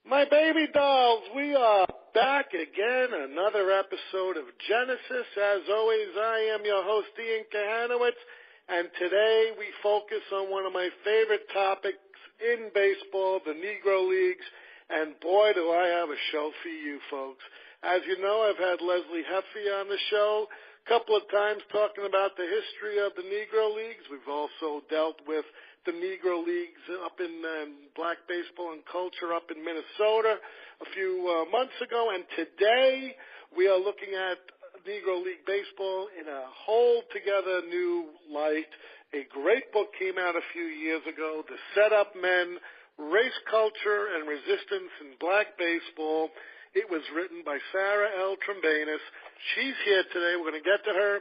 My baby dolls, we are back again, another episode of Genesis. As always, I am your host, Ian Kahanowitz, and today we focus on one of my favorite topics in baseball, the Negro Leagues, and boy, do I have a show for you folks. As you know, I've had Leslie Heffy on the show a couple of times talking about the history of the Negro Leagues. We've also dealt with the Negro Leagues up in black baseball and culture up in Minnesota a few months ago. And today we are looking at Negro League baseball in a whole together new light. A great book came out a few years ago, The Setup Men, Race Culture and Resistance in Black Baseball. It was written by Sarah L. Trembanis. She's here today. We're going to get to her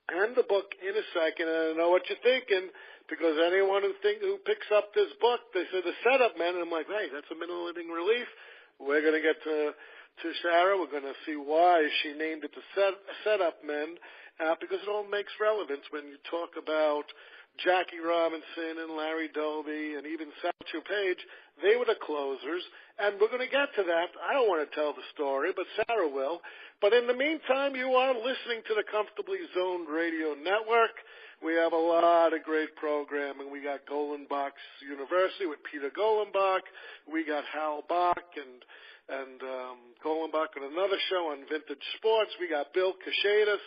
and the book in a second. And I know what you're thinking, because anyone who picks up this book, they say The Setup Men, and I'm like, hey, that's a middle inning relief. We're going to get to Sarah. We're going to see why she named it The Setup Men, because it all makes relevance when you talk about Jackie Robinson and Larry Doby and even Satchel Paige. They were the closers, and we're going to get to that. I don't want to tell the story, but Sarah will. But in the meantime, you are listening to the Comfortably Zoned Radio Network. We have a lot of great programming. We got Golenbach's University with Peter Golenbach. We got Hal Bach and Golenbach on another show on Vintage Sports. We got Bill Kashadas,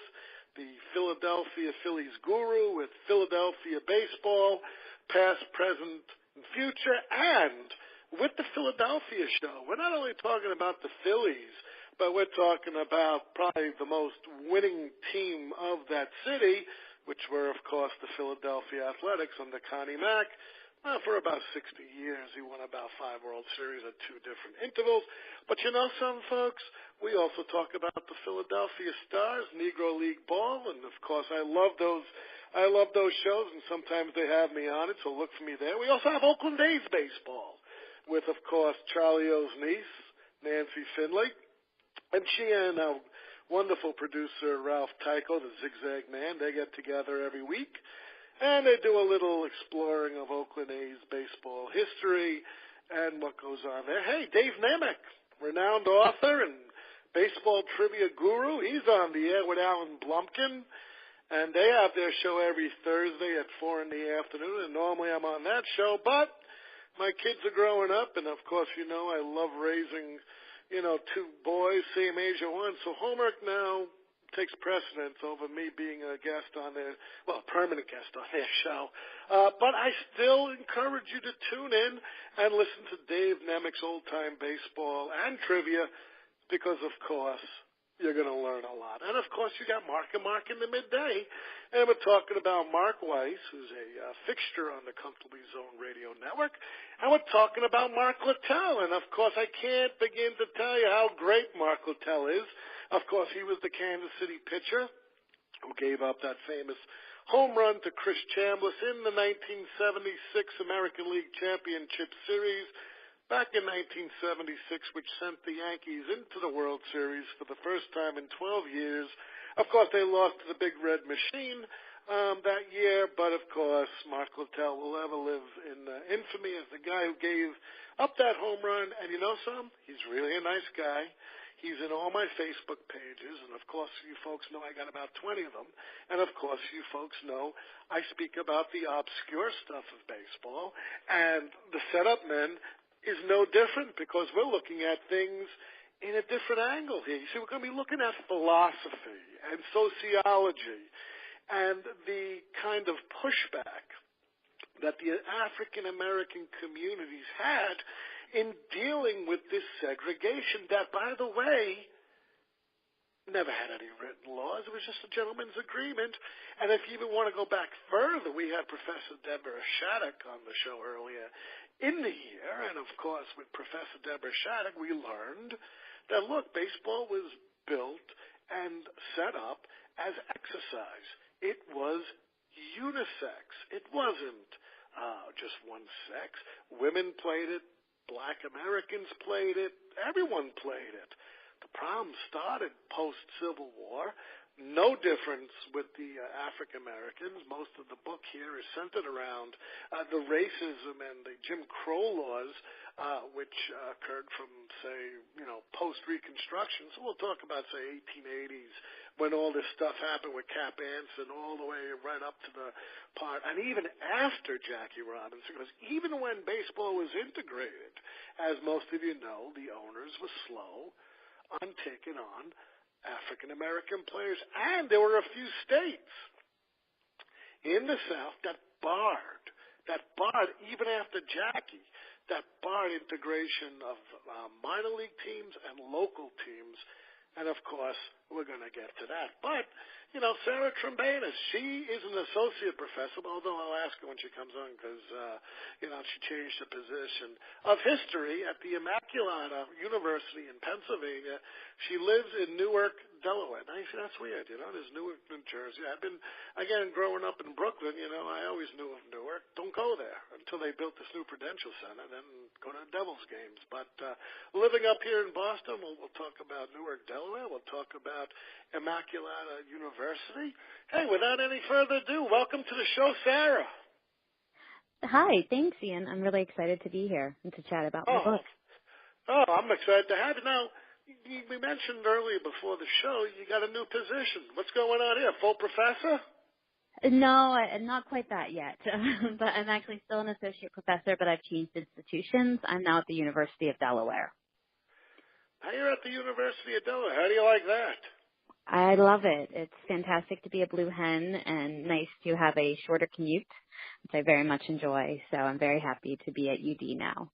the Philadelphia Phillies guru with Philadelphia baseball, past, present, and future. And with the Philadelphia show, we're not only talking about the Phillies, but we're talking about probably the most winning team of that city, which were, of course, the Philadelphia Athletics under Connie Mack. For about 60 years, he won about 5 World Series at 2 different intervals. But you know some folks, we also talk about the Philadelphia Stars, Negro League Ball, and of course I love those shows, and sometimes they have me on it, so look for me there. We also have Oakland A's baseball with, of course, Charlie O's niece, Nancy Finley, and she and our wonderful producer, Ralph Tycho, the Zigzag Man. They get together every week, and they do a little exploring of Oakland A's baseball history and what goes on there. Hey, Dave Nemec, renowned author and baseball trivia guru, he's on the air with Alan Blumpkin, and they have their show every Thursday at 4 in the afternoon, and normally I'm on that show, but my kids are growing up, and of course, you know, I love raising 2 boys, same age at once, so homework now takes precedence over me being a guest on their, permanent guest on their show. But I still encourage you to tune in and listen to Dave Nemec's old-time baseball and trivia, because, of course, you're going to learn a lot. And, of course, you got Mark and Mark in the midday, and we're talking about Mark Weiss, who's a fixture on the Comfortably Zoned Radio Network, and we're talking about Mark Littell. And, of course, I can't begin to tell you how great Mark Littell is. Of course, he was the Kansas City pitcher who gave up that famous home run to Chris Chambliss in the 1976 American League Championship Series back in 1976, which sent the Yankees into the World Series for the first time in 12 years. Of course, they lost to the Big Red Machine that year, but of course, Mark Littell will ever live in infamy as the guy who gave up that home run. And you know something? He's really a nice guy. He's in all my Facebook pages, and of course, you folks know I got about 20 of them. And of course, you folks know I speak about the obscure stuff of baseball, and the Setup Men is no different, because we're looking at things in a different angle here. You see, we're going to be looking at philosophy and sociology and the kind of pushback that the African American communities had in dealing with this segregation that, by the way, never had any written laws. It was just a gentleman's agreement. And if you even want to go back further, we had Professor Deborah Shattuck on the show earlier in the year. And, of course, with Professor Deborah Shattuck, we learned that, look, baseball was built and set up as exercise. It was unisex. It wasn't just one sex. Women played it. Black Americans played it. Everyone played it. The problem started post-Civil War. No difference with the African Americans. Most of the book here is centered around the racism and the Jim Crow laws which occurred from, say, post-Reconstruction. So we'll talk about, say, 1880s, when all this stuff happened with Cap Anson, all the way right up to the part, and even after Jackie Robinson, because even when baseball was integrated, as most of you know, the owners were slow on taking on African-American players, and there were a few states in the South that barred, even after Jackie, that barred integration of minor league teams and local teams. And, of course, we're going to get to that. But, Sarah Trembanis, she is an associate professor, although I'll ask her when she comes on because, she changed the position of history at the Immaculata University in Pennsylvania. She lives in Newark, Delaware. Now, you see, that's weird, there's Newark, New Jersey. I've been, again, growing up in Brooklyn, I always knew of Newark. Don't go there until they built this new Prudential Center, then go to the Devils games. But living up here in Boston, we'll talk about Newark, Delaware. We'll talk about Immaculata University. Hey, without any further ado, welcome to the show, Sarah. Hi, thanks, Ian. I'm really excited to be here and to chat about my book. Oh, I'm excited to have you. Now, we mentioned earlier before the show you got a new position. What's going on here? Full professor? No, not quite that yet. But I'm actually still an associate professor, but I've changed institutions. I'm now at the University of Delaware. Now you're at the University of Delaware. How do you like that? I love it. It's fantastic to be a blue hen and nice to have a shorter commute, which I very much enjoy. So I'm very happy to be at UD now.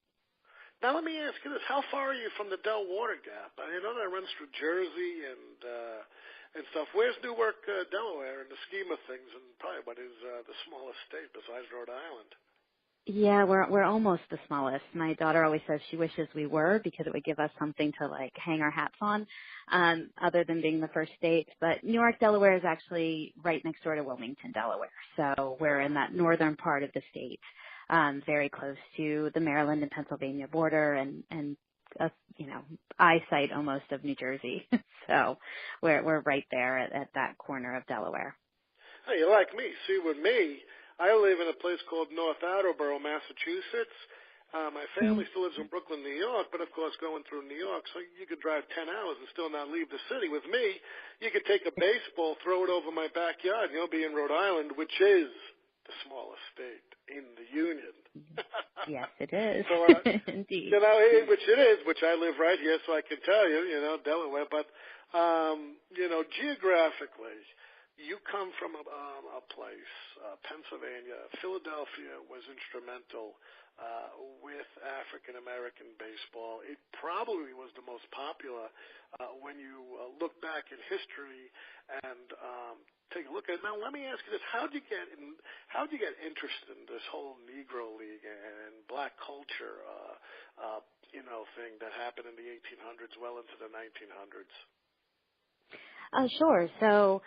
Now let me ask you this: how far are you from the Del Water Gap? I know that runs through Jersey and stuff. Where's Newark, Delaware, in the scheme of things, and probably what is the smallest state besides Rhode Island? Yeah, we're almost the smallest. My daughter always says she wishes we were because it would give us something to hang our hats on, other than being the first state. But Newark, Delaware is actually right next door to Wilmington, Delaware. So we're in that northern part of the state, very close to the Maryland and Pennsylvania border and eyesight almost of New Jersey. So we're right there at that corner of Delaware. Hey, you're like me. See, with me, I live in a place called North Attleboro, Massachusetts. My family still lives in Brooklyn, New York, but of course going through New York, so you could drive 10 hours and still not leave the city. With me, you could take a baseball, throw it over my backyard, and you'll be in Rhode Island, which is the smallest state in the Union. Yes, it is. So, indeed. Which I live right here, so I can tell you, Delaware. But, geographically, you come from a place, Pennsylvania. Philadelphia was instrumental with African-American baseball. It probably was the most popular when you look back in history and take a look at it. Now, let me ask you this: how did you get interested in this whole Negro League and black culture, thing that happened in the 1800s, well into the 1900s? Sure. So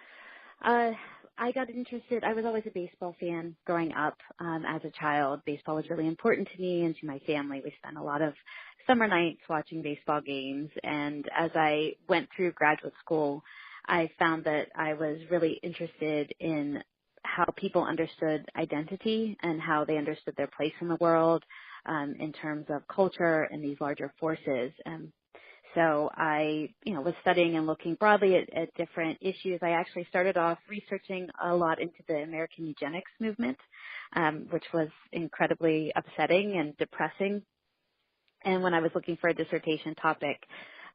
I got interested. I was always a baseball fan growing up as a child. Baseball was really important to me and to my family. We spent a lot of summer nights watching baseball games. And as I went through graduate school, I found that I was really interested in how people understood identity and how they understood their place in the world in terms of culture and these larger forces. So I, was studying and looking broadly at different issues. I actually started off researching a lot into the American eugenics movement, which was incredibly upsetting and depressing. And when I was looking for a dissertation topic,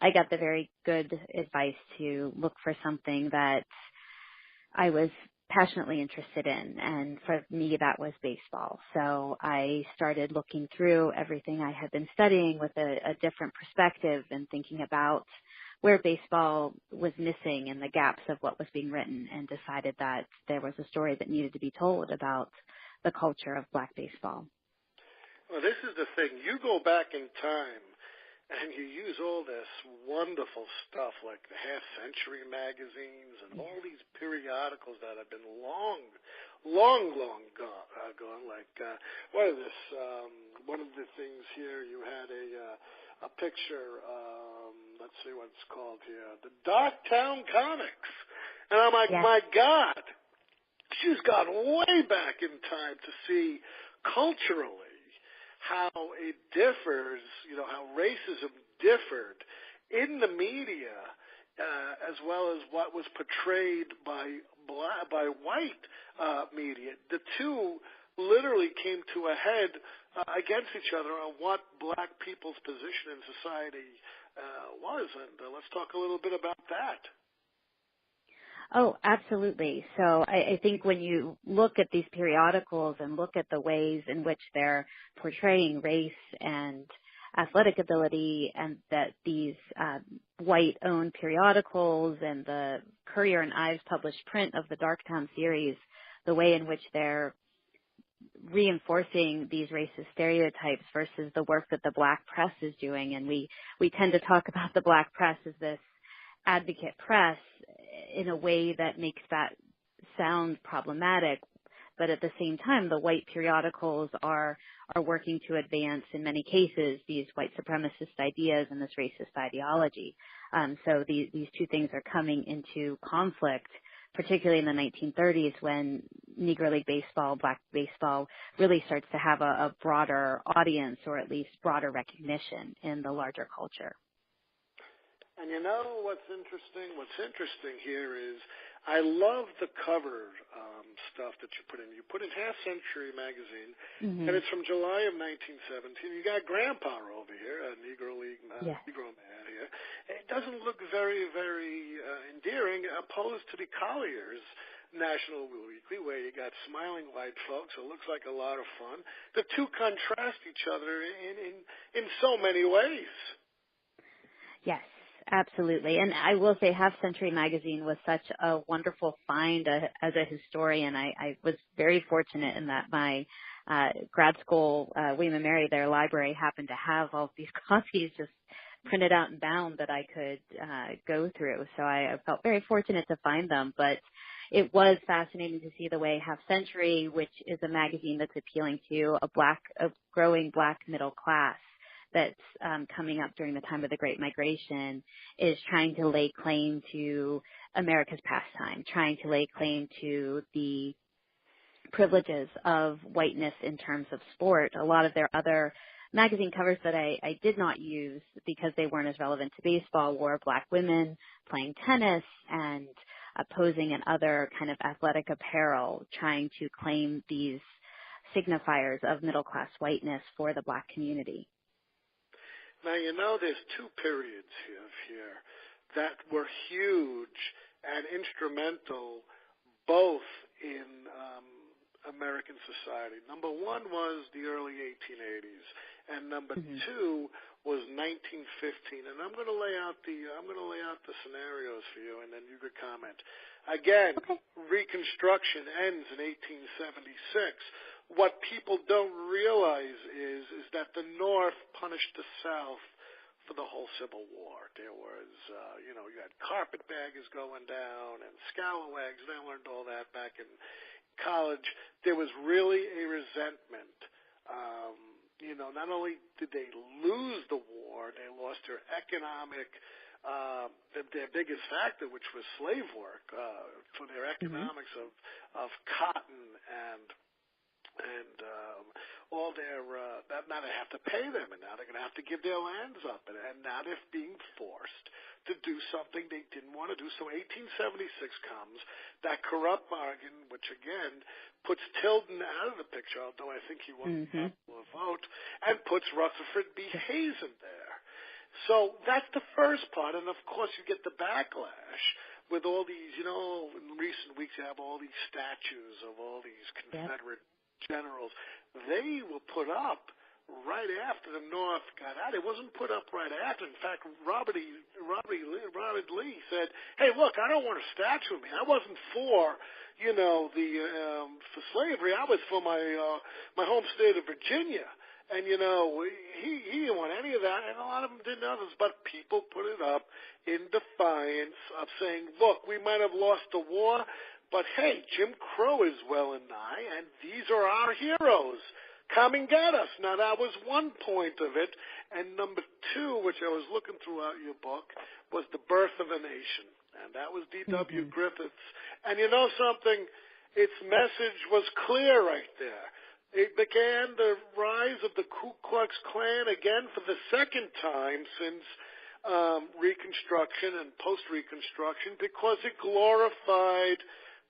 I got the very good advice to look for something that I was passionately interested in, and for me that was baseball. So I started looking through everything I had been studying with a different perspective and thinking about where baseball was missing and the gaps of what was being written, and decided that there was a story that needed to be told about the culture of black baseball. Well, this is the thing. You go back in time and you use all this wonderful stuff like the half-century magazines and all these periodicals that have been long gone. Like, what is this? One of the things here, you had a picture, let's see what it's called here, the Darktown Comics. And I'm like, My God, she's gone way back in time to see culturally how it differs, how racism differed in the media, as well as what was portrayed by white media. The two literally came to a head against each other on what black people's position in society was. And let's talk a little bit about that. Oh, absolutely. So I think when you look at these periodicals and look at the ways in which they're portraying race and athletic ability, and that these white-owned periodicals and the Courier and Ives published print of the Darktown series, the way in which they're reinforcing these racist stereotypes versus the work that the black press is doing. And we tend to talk about the black press as this advocate press in a way that makes that sound problematic. But at the same time, the white periodicals are working to advance, in many cases, these white supremacist ideas and this racist ideology. So these two things are coming into conflict, particularly in the 1930s when Negro League Baseball, black baseball, really starts to have a broader audience, or at least broader recognition in the larger culture. And what's interesting? What's interesting here is I love the cover stuff that you put in. You put in Half Century magazine, and it's from July of 1917. You got Grandpa over here, a Negro League Negro man here. It doesn't look very, very endearing, opposed to the Collier's National Weekly, where you got smiling white folks. It looks like a lot of fun. The two contrast each other in so many ways. Yes. Absolutely. And I will say Half Century magazine was such a wonderful find as a historian. I was very fortunate in that my grad school, William & Mary, their library happened to have all of these copies just printed out and bound that I could go through. So I felt very fortunate to find them. But it was fascinating to see the way Half Century, which is a magazine that's appealing to a growing black middle class, that's coming up during the time of the Great Migration, is trying to lay claim to America's pastime, trying to lay claim to the privileges of whiteness in terms of sport. A lot of their other magazine covers that I did not use because they weren't as relevant to baseball were black women playing tennis and posing in other kind of athletic apparel, trying to claim these signifiers of middle-class whiteness for the black community. Now, there's two periods here that were huge and instrumental both in American society. Number one was the early 1880s, and number two was 1915. And I'm going to lay out the scenarios for you, and then you could comment. Again, Reconstruction ends in 1876. What people don't realize is that the North punished the South for the whole Civil War. There was, you had carpetbaggers going down and scalawags. I learned all that back in college. There was really a resentment. Not only did they lose the war, they lost their economic, their biggest factor, which was slave work, for their economics of cotton and all their now they have to pay them, and now they're going to have to give their lands up, and now they're being forced to do something they didn't want to do. So 1876 comes, that corrupt bargain, which again puts Tilden out of the picture, although I think he won the popular vote, and puts Rutherford B. Hayes in there. So that's the first part, and of course you get the backlash with all these, in recent weeks you have all these statues of all these Confederate generals. They were put up right after the North got out. It wasn't put up right after. In fact, Robert Lee said, "Hey, look, I don't want a statue of me. I wasn't for, for slavery. I was for my home state of Virginia." And he didn't want any of that, and a lot of them didn't others. But people put it up in defiance of saying, "Look, we might have lost the war, but hey, Jim Crow is well and nigh, and these are our heroes. Come and get us." Now, that was one point of it. And number two, which I was looking throughout your book, was The Birth of a Nation. And that was D.W. Griffiths. And you know something? Its message was clear right there. It began the rise of the Ku Klux Klan again for the second time since Reconstruction and post-Reconstruction because it glorified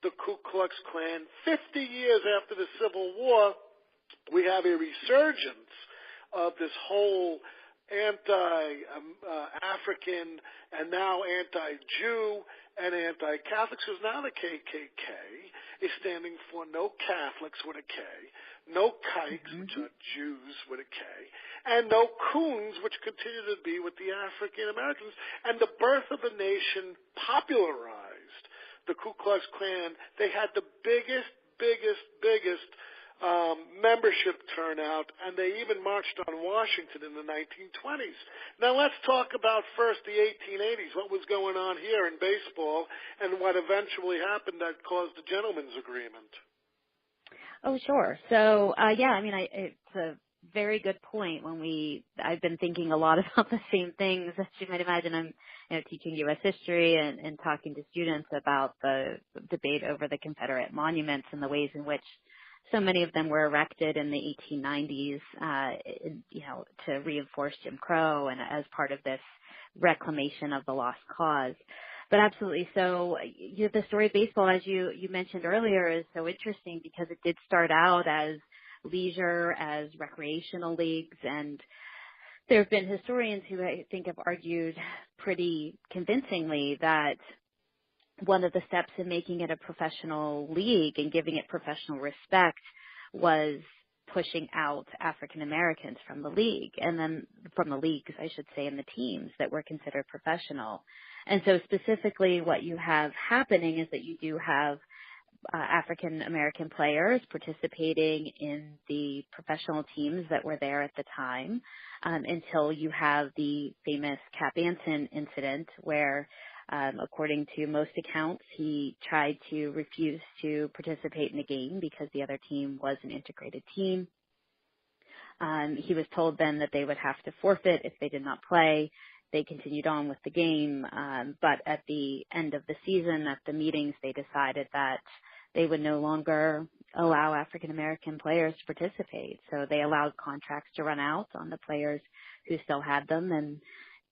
the Ku Klux Klan. 50 years after the Civil War, we have a resurgence of this whole anti-African and now anti-Jew and anti-Catholics, because now the KKK is standing for no Catholics with a K, no Kikes, which are Jews with a K, and no Coons, which continue to be with the African Americans. And the birth of a nation popularized the Ku Klux Klan. They had the biggest membership turnout, and they even marched on Washington in the 1920s. Now let's talk about first the 1880s, what was going on here in baseball, and what eventually happened that caused the gentleman's agreement. Oh, sure. So, it's a very good point. I've been thinking a lot about the same things. As you might imagine, I'm teaching U.S. history and talking to students about the debate over the Confederate monuments and the ways in which so many of them were erected in the 1890s, to reinforce Jim Crow and as part of this reclamation of the lost cause. But absolutely. So the story of baseball, as you mentioned earlier, is so interesting because it did start out as leisure, as recreational leagues, and there have been historians who I think have argued pretty convincingly that one of the steps in making it a professional league and giving it professional respect was pushing out African Americans from the league, and then from the leagues, I should say, and the teams that were considered professional. And so specifically what you have happening is that you do have African American players participating in the professional teams that were there at the time, until you have the famous Cap Anson incident where, according to most accounts, he tried to refuse to participate in the game because the other team was an integrated team. He was told then that they would have to forfeit if they did not play. They continued on with the game, but at the end of the season, at the meetings, they decided that they would no longer allow African American players to participate. So they allowed contracts to run out on the players who still had them, and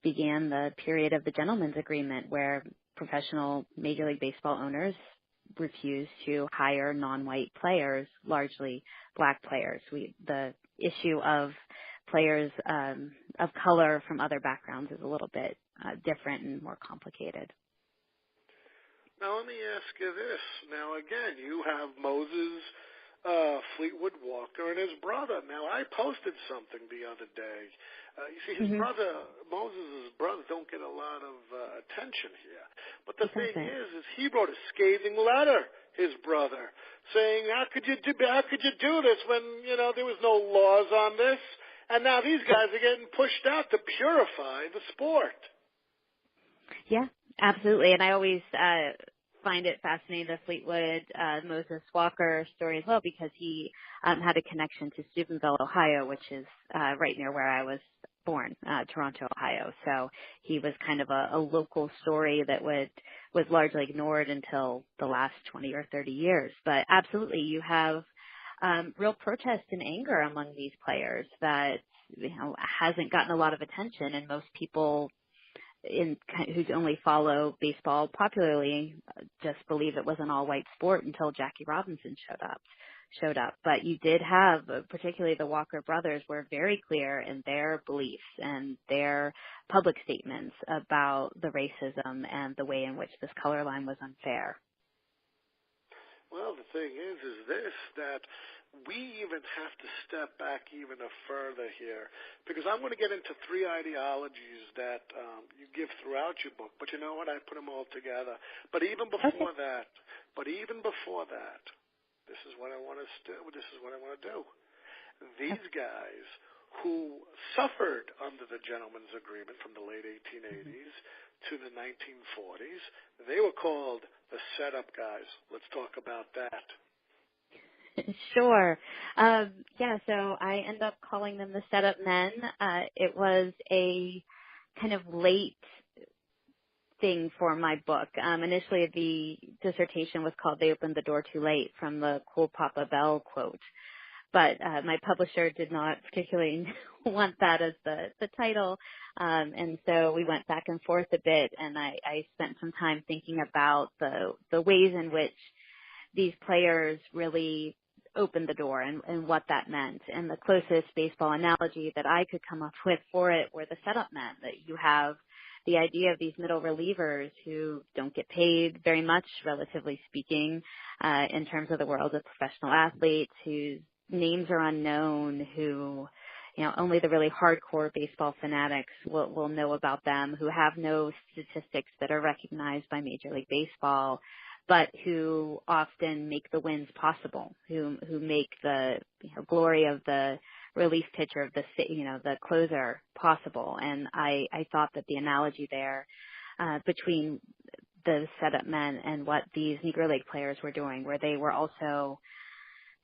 began the period of the gentleman's agreement, where professional Major League Baseball owners refused to hire non-white players, largely black players. The issue of players of color from other backgrounds is a little bit different and more complicated. Now let me ask you this. Now again, you have Moses Fleetwood Walker and his brother. Now I posted something the other day. You see, his brother, Moses' brother, don't get a lot of attention here. But the thing is he wrote a scathing letter, his brother, saying, how could you do this when, there was no laws on this? And now these guys are getting pushed out to purify the sport. Yeah, absolutely. And I always find it fascinating, the Fleetwood Moses Walker story as well, because he had a connection to Steubenville, Ohio, which is right near where I was born, Toronto, Ohio. So he was kind of a local story that was largely ignored until the last 20 or 30 years. But absolutely, you have real protest and anger among these players that hasn't gotten a lot of attention, and most people who only follow baseball popularly just believe it was an all-white sport until Jackie Robinson showed up. But you did have, particularly the Walker brothers, were very clear in their beliefs and their public statements about the racism and the way in which this color line was unfair. Well, the thing is this, that we even have to step back even further here, because I'm going to get into three ideologies that you give throughout your book. But you know what? I put them all together. But even before that, this is what I want to do. These guys who suffered under the gentleman's agreement from the late 1880s to the 1940s, they were called the setup guys. Let's talk about that. Sure. So I end up calling them the setup men. It was a kind of late thing for my book. Initially, the dissertation was called "They Opened the Door Too Late," from the Cool Papa Bell quote. but my publisher did not particularly want that as the title. And so we went back and forth a bit, and I spent some time thinking about the ways in which these players really opened the door and what that meant. And the closest baseball analogy that I could come up with for it were the setup men, that you have the idea of these middle relievers who don't get paid very much, relatively speaking, in terms of the world of professional athletes, whose names are unknown, who, only the really hardcore baseball fanatics will know about them, who have no statistics that are recognized by Major League Baseball, but who often make the wins possible, who make the glory of the relief pitcher, of the closer possible. And I thought that the analogy there between the setup men and what these Negro League players were doing, where they were also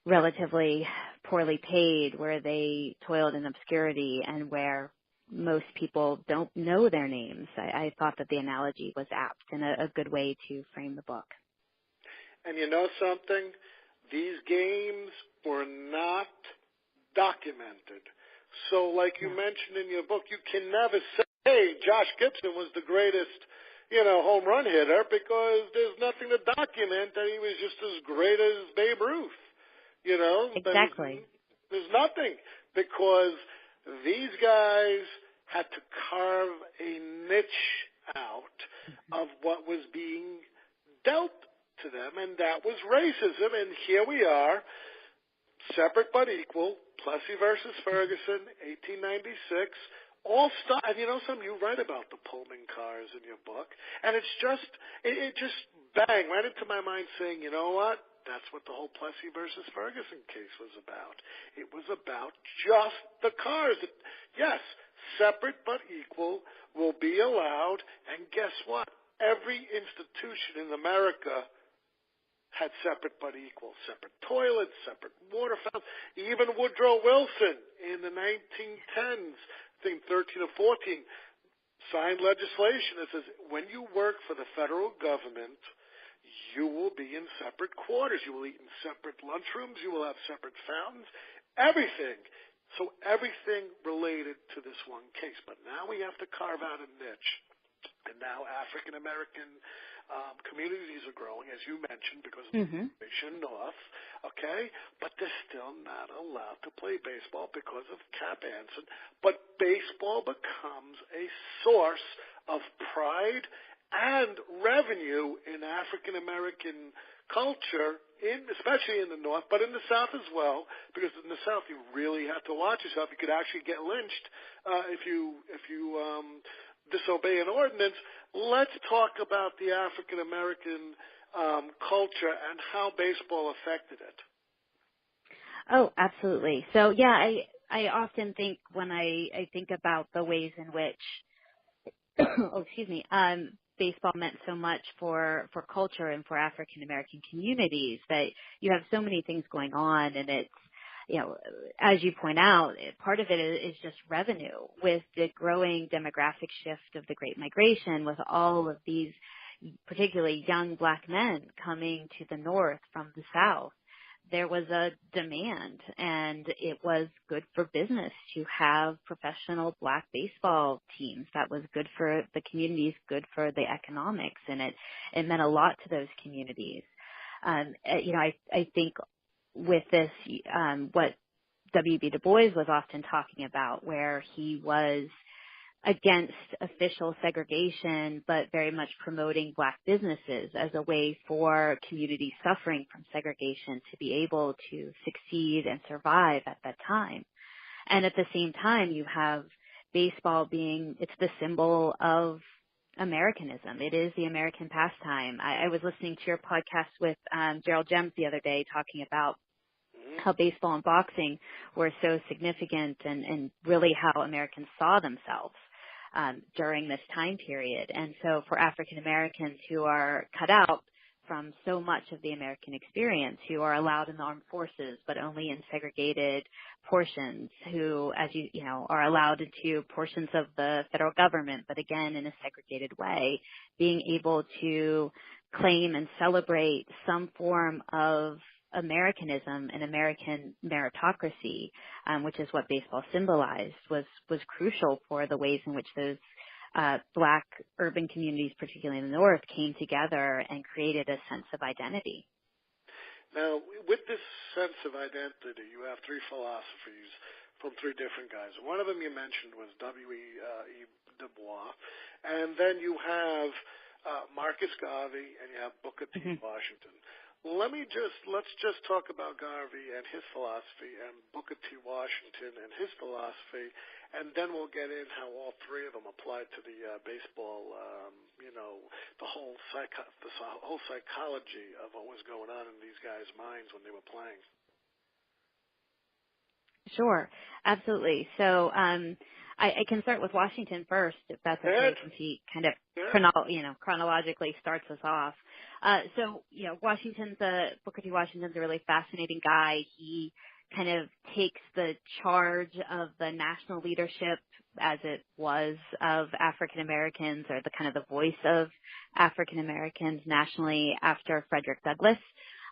relatively poorly paid, where they toiled in obscurity, and where most people don't know their names. I thought that the analogy was apt and a good way to frame the book. And you know something? These games were not documented. So like you mentioned in your book, you can never say, hey, Josh Gibson was the greatest, home run hitter, because there's nothing to document that he was just as great as Babe Ruth. Exactly. There's nothing, because these guys had to carve a niche out of what was being dealt to them, and that was racism. And here we are, separate but equal, Plessy versus Ferguson, 1896. And you write about the Pullman cars in your book, and it just bang right into my mind, saying, you know what? That's what the whole Plessy versus Ferguson case was about. It was about just the cars. Yes, separate but equal will be allowed, and guess what? Every institution in America had separate but equal, separate toilets, separate water fountains. Even Woodrow Wilson in the 1910s, I think 13 or 14, signed legislation that says when you work for the federal government, you will be in separate quarters. You will eat in separate lunchrooms. You will have separate fountains, everything. So everything related to this one case. But now we have to carve out a niche. And now African-American communities are growing, as you mentioned, because of Migration North, okay? But they're still not allowed to play baseball because of Cap Anson. But baseball becomes a source of pride and revenue in African-American culture, especially in the North, but in the South as well, because in the South you really have to watch yourself. You could actually get lynched if you disobey an ordinance. Let's talk about the African-American culture and how baseball affected it. Oh, absolutely. So, yeah, I often think when I think about the ways in which, baseball meant so much for culture and for African-American communities, that you have so many things going on, and it's, as you point out, part of it is just revenue. With the growing demographic shift of the Great Migration, with all of these particularly young black men coming to the North from the South, there was a demand, and it was good for business to have professional black baseball teams. That was good for the communities, good for the economics, and it meant a lot to those communities. I think with this, what W.B. Du Bois was often talking about, where he was against official segregation, but very much promoting black businesses as a way for communities suffering from segregation to be able to succeed and survive at that time. And at the same time, you have baseball it's the symbol of Americanism. It is the American pastime. I was listening to your podcast with Gerald Gems the other day, talking about how baseball and boxing were so significant, and really how Americans saw themselves during this time period. And so for African Americans who are cut out from so much of the American experience, who are allowed in the armed forces but only in segregated portions, who, as you know, are allowed into portions of the federal government but again in a segregated way, being able to claim and celebrate some form of Americanism and American meritocracy, which is what baseball symbolized, was crucial for the ways in which those Black urban communities, particularly in the North, came together and created a sense of identity. Now, with this sense of identity, you have three philosophies from three different guys. One of them you mentioned was W.E. Du Bois, and then you have Marcus Garvey, and you have Booker T. Washington. Let's just talk about Garvey and his philosophy, and Booker T. Washington and his philosophy, and then we'll get in how all three of them applied to the baseball, the whole psychology of what was going on in these guys' minds when they were playing. Sure, absolutely. So I can start with Washington first, if that's okay, since he kind of chronologically starts us off. Booker T. Washington's a really fascinating guy. He kind of takes the charge of the national leadership, as it was, of African Americans, or the kind of the voice of African Americans nationally after Frederick Douglass.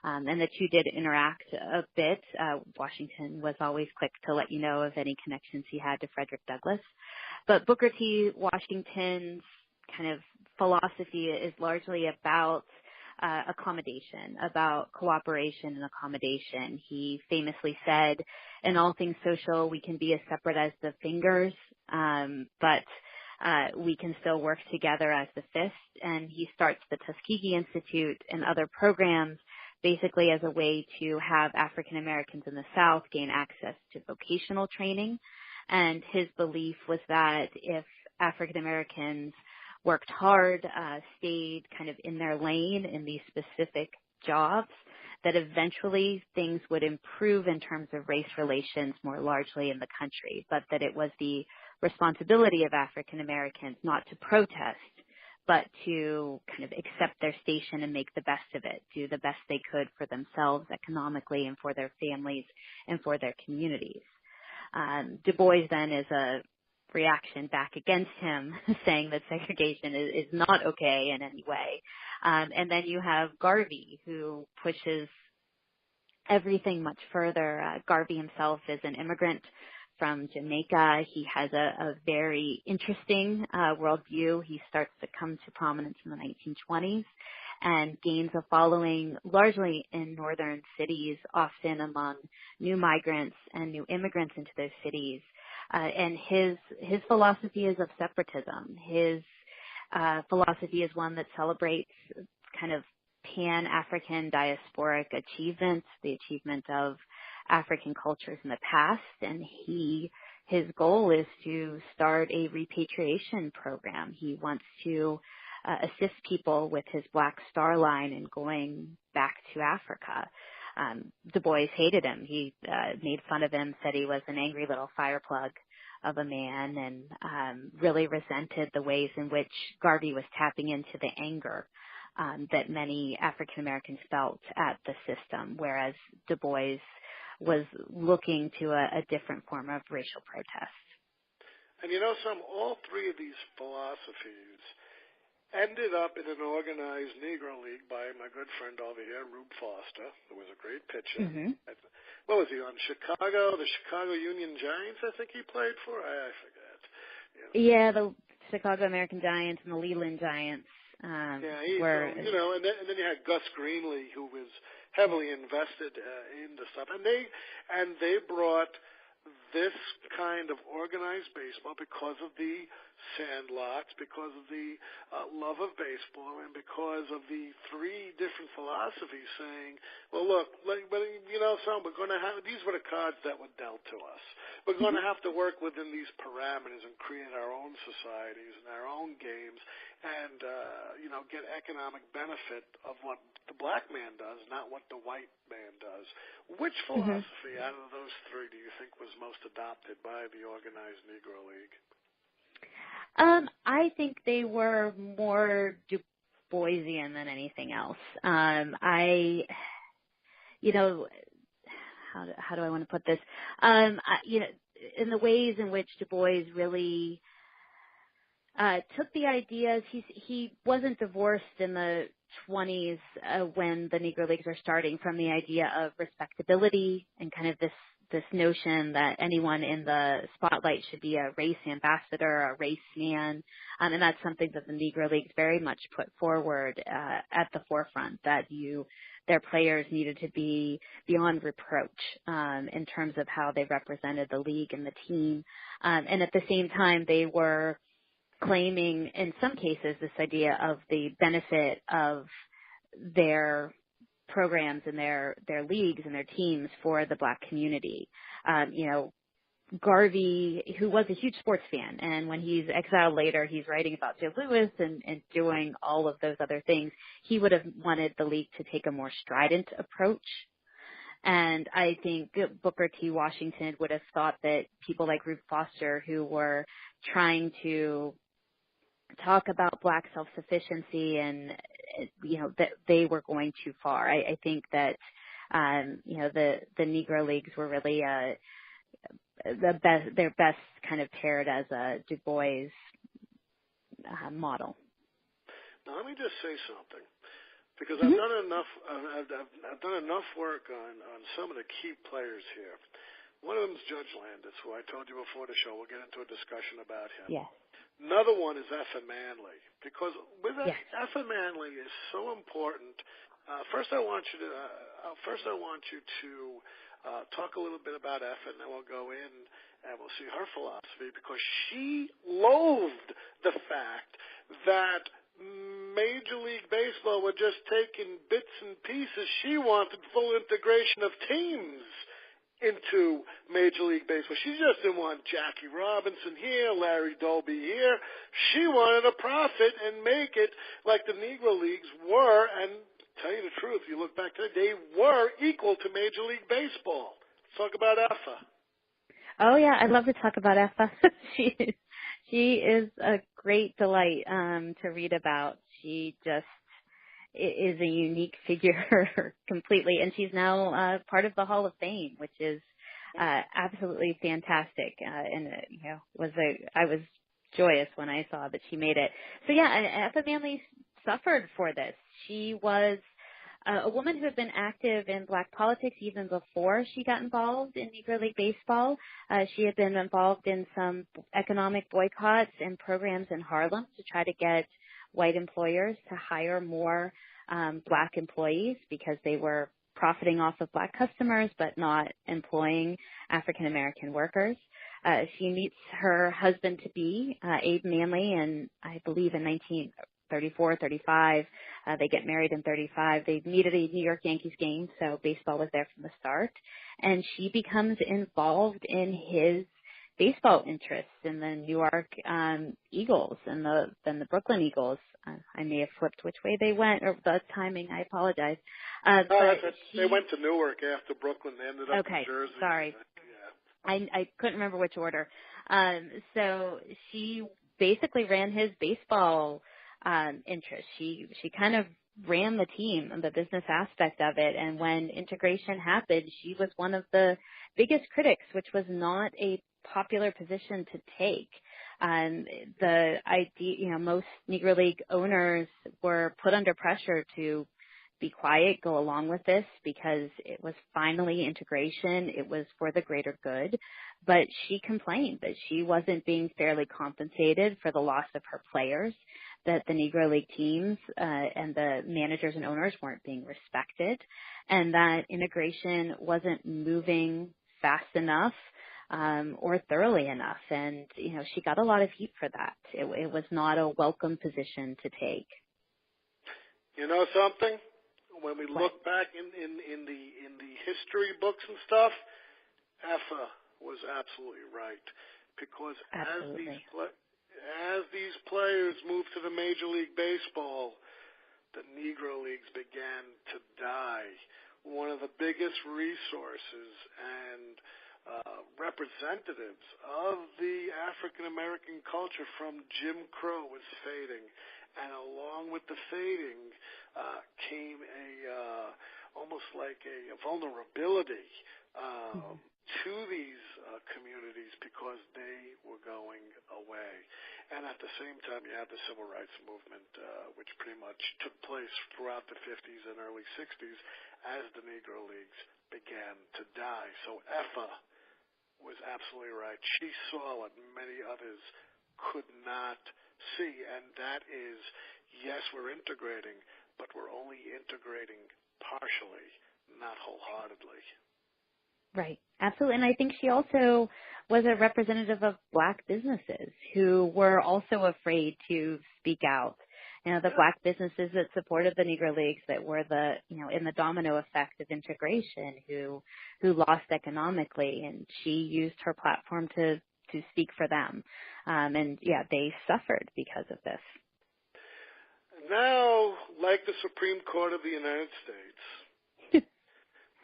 And the two did interact a bit. Washington was always quick to let you know of any connections he had to Frederick Douglass. But Booker T. Washington's kind of philosophy is largely about accommodation, about cooperation and accommodation. He famously said, in all things social, we can be as separate as the fingers, but we can still work together as the fist. And he starts the Tuskegee Institute and other programs basically as a way to have African Americans in the South gain access to vocational training. And his belief was that if African Americans worked hard, stayed kind of in their lane in these specific jobs, that eventually things would improve in terms of race relations more largely in the country, but that it was the responsibility of African Americans not to protest, but to kind of accept their station and make the best of it, do the best they could for themselves economically and for their families and for their communities. Du Bois then is a reaction back against him, saying that segregation is not okay in any way. And then you have Garvey, who pushes everything much further. Garvey himself is an immigrant from Jamaica. He has a very interesting worldview. He starts to come to prominence in the 1920s and gains a following largely in northern cities, often among new migrants and new immigrants into those cities. And his philosophy is of separatism. His philosophy is one that celebrates kind of pan-African diasporic achievements, the achievement of African cultures in the past, and his goal is to start a repatriation program. He wants to assist people with his Black Star Line in going back to Africa. Du Bois hated him. He made fun of him, said he was an angry little fireplug of a man, and really resented the ways in which Garvey was tapping into the anger that many African Americans felt at the system, whereas Du Bois was looking to a different form of racial protest. And all three of these philosophies ended up in an organized Negro League by my good friend over here, Rube Foster, who was a great pitcher. Mm-hmm. What was he on? The Chicago Union Giants, I think he played for? I forget. Yeah, the Chicago American Giants and the Leland Giants. And then you had Gus Greenlee, who was heavily invested in the stuff, and they brought this kind of organized baseball because of the sandlots, because of the love of baseball, and because of the three different philosophies saying, well, look, we're going to have, these were the cards that were dealt to us. We're going to have to work within these parameters and create our own societies and our own games and, get economic benefit of what the black man does, not what the white man does. Which philosophy out of those three do you think was most adopted by the organized Negro League? I think they were more Du Boisian than anything else. How do I want to put this? In the ways in which Du Bois really took the ideas, he wasn't divorced in the 20s when the Negro Leagues are starting, from the idea of respectability and kind of this notion that anyone in the spotlight should be a race ambassador, a race man. And that's something that the Negro Leagues very much put forward at the forefront, that their players needed to be beyond reproach in terms of how they represented the league and the team. And at the same time, they were claiming, in some cases, this idea of the benefit of their programs and their leagues and their teams for the Black community. Garvey, who was a huge sports fan, and when he's exiled later, he's writing about Joe Louis and doing all of those other things. He would have wanted the league to take a more strident approach. And I think Booker T. Washington would have thought that people like Rube Foster, who were trying to talk about Black self-sufficiency, and that they were going too far. I think that the Negro Leagues were really their best kind of paired as a Du Bois model. Now let me just say something, because Mm-hmm. I've done enough work on some of the key players here. One of them is Judge Landis, who I told you before the show. We'll get into a discussion about him. Yes. Another one is Effa Manley, because with Yes. Effa Manley is so important. First, I want you to talk a little bit about Effa, and then we'll go in and we'll see her philosophy, because she loathed the fact that Major League Baseball were just taking bits and pieces. She wanted full integration of teams into Major League Baseball. She just didn't want Jackie Robinson here, Larry Dolby here. She wanted a profit and make it like the Negro Leagues were, and tell you the truth, you look back to it, they were equal to Major League Baseball. Let's talk about Effa. Oh yeah, I'd love to talk about Effa. She is a great delight to read about. She just is a unique figure completely, and she's now part of the Hall of Fame, which is absolutely fantastic. I was joyous when I saw that she made it. So yeah, Effa Manley suffered for this. She was a woman who had been active in Black politics even before she got involved in Negro League Baseball. She had been involved in some economic boycotts and programs in Harlem to try to get white employers to hire more Black employees, because they were profiting off of Black customers but not employing African American workers. She meets her husband-to-be, Abe Manley, and I believe in 1934, 35. They get married in 35. They meet at a New York Yankees game, so baseball was there from the start. And she becomes involved in his baseball interests in the New York Eagles and then the Brooklyn Eagles. I may have flipped which way they went, or the timing. I apologize. They went to Newark after Brooklyn. They ended up in Jersey. Sorry. Yeah. I couldn't remember which order. So she basically ran his baseball interest. She kind of ran the team and the business aspect of it. And when integration happened, she was one of the biggest critics, which was not a popular position to take. The idea, most Negro League owners were put under pressure to be quiet, go along with this, because it was finally integration. It was for the greater good. But she complained that she wasn't being fairly compensated for the loss of her players, that the Negro League teams and the managers and owners weren't being respected, and that integration wasn't moving fast enough or thoroughly enough. And, she got a lot of heat for that. It was not a welcome position to take. You know something? When we look back in the history books and stuff, Effa was absolutely right, because as these players moved to the Major League Baseball, the Negro Leagues began to die. One of the biggest resources and representatives of the African American culture from Jim Crow was fading, and along with the fading came almost like a vulnerability to these communities because they were going away. And at the same time, you had the civil rights movement, which pretty much took place throughout the 50s and early 60s as the Negro Leagues began to die. So Effa was absolutely right. She saw what many others could not see, and that is, yes, we're integrating, but we're only integrating partially, not wholeheartedly. Right. Absolutely. And I think she also was a representative of Black businesses who were also afraid to speak out. The Black businesses that supported the Negro Leagues that were in the domino effect of integration who lost economically, and she used her platform to speak for them. They suffered because of this. Now, like the Supreme Court of the United States,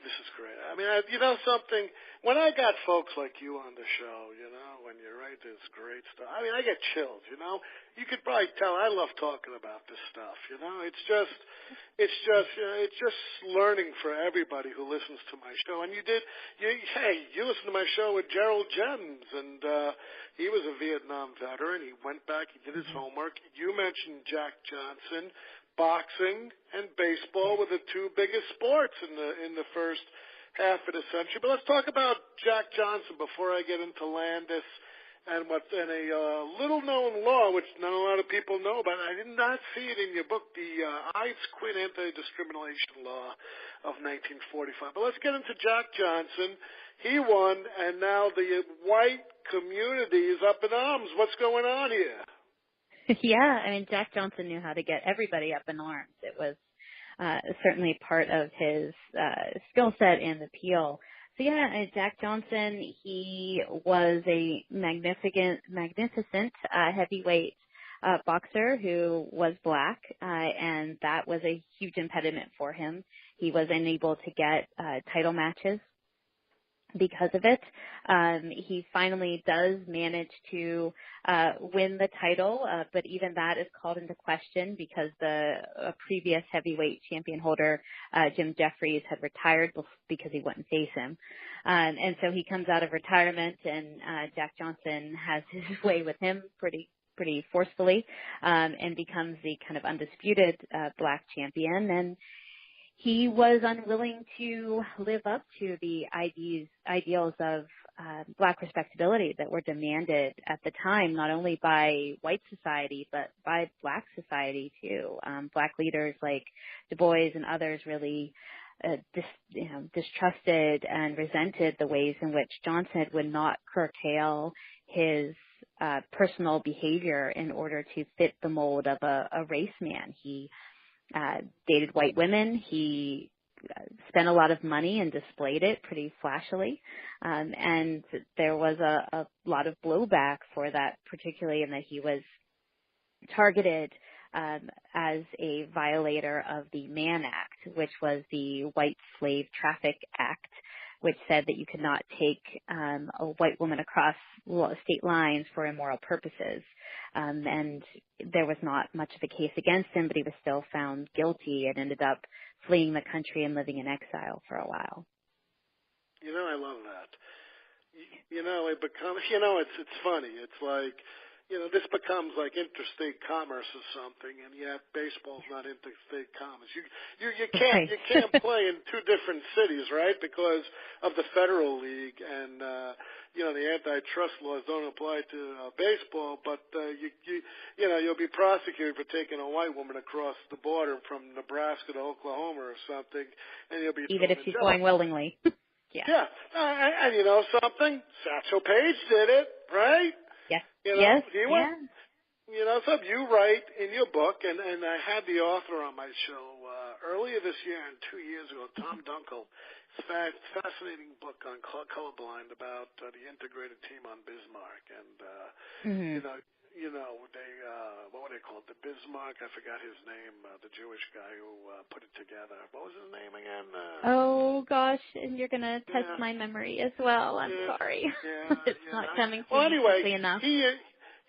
this is great. I mean, you know something? When I got folks like you on the show, when you write this great stuff, I mean, I get chills, You could probably tell I love talking about this stuff, It's just learning for everybody who listens to my show. And you listened to my show with Gerald Jens, and he was a Vietnam veteran. He went back, he did his homework. You mentioned Jack Johnson. Boxing and baseball were the two biggest sports in the first half of the century. But let's talk about Jack Johnson before I get into Landis and a little-known law, which not a lot of people know about. I did not see it in your book, the Ives Quinn Anti-Discrimination Law of 1945. But let's get into Jack Johnson. He won, and now the white community is up in arms. What's going on here? Yeah, I mean, Jack Johnson knew how to get everybody up in arms. It was certainly part of his skill set and appeal. So yeah, Jack Johnson, he was a magnificent heavyweight boxer who was Black, and that was a huge impediment for him. He was unable to get title matches because of it. He finally does manage to win the title, but even that is called into question because the previous heavyweight champion holder, Jim Jeffries, had retired because he wouldn't face him. And so he comes out of retirement, and Jack Johnson has his way with him pretty forcefully, and becomes the kind of undisputed Black champion. And he was unwilling to live up to the ideals of Black respectability that were demanded at the time, not only by white society, but by Black society too. Black leaders like Du Bois and others really distrusted and resented the ways in which Johnson would not curtail his personal behavior in order to fit the mold of a race man. He dated white women. He spent a lot of money and displayed it pretty flashily. And there was a lot of blowback for that, particularly in that he was targeted as a violator of the Mann Act, which was the White Slave Traffic Act, which said that you could not take a white woman across state lines for immoral purposes. And there was not much of a case against him, but he was still found guilty and ended up fleeing the country and living in exile for a while. I love that. It becomes, it's funny. It's like, this becomes like interstate commerce or something, and yet baseball's not interstate commerce. You can't play in two different cities, right? Because of the Federal League, and the antitrust laws don't apply to baseball. But you'll be prosecuted for taking a white woman across the border from Nebraska to Oklahoma or something, and you'll be even if she's going willingly. Yeah. Yeah, and you know something? Satchel Paige did it, right? Yes. Yes. Yeah. So you write in your book, and I had the author on my show earlier this year and 2 years ago, Tom Dunkel. It's a fascinating book on colorblind about the integrated team on Bismarck, and they what were they called? The Bismarck. I forgot his name. The Jewish guy who put it together. What was his name again? Oh gosh, and you're gonna test my memory as well. I'm sorry. Yeah, It's not coming to well, me anyway, quickly enough.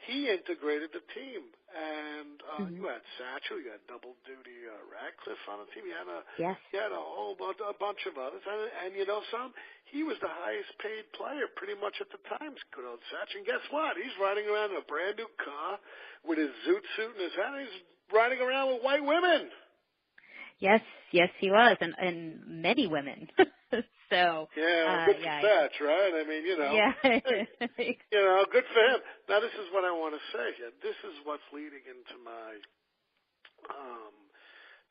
he integrated the team. And Mm-hmm. you had Satchel, you had double duty Radcliffe on the team. You had Yes. a whole bunch of others. And you know some? He was the highest paid player pretty much at the time, good old Satchel. And guess what? He's riding around in a brand new car with his zoot suit in his hand. He's riding around with white women. Yes, he was, and many women. So Yeah, good for Satch, right? I mean, Yeah. hey, good for him. Now, this is what I want to say here. This is what's leading into my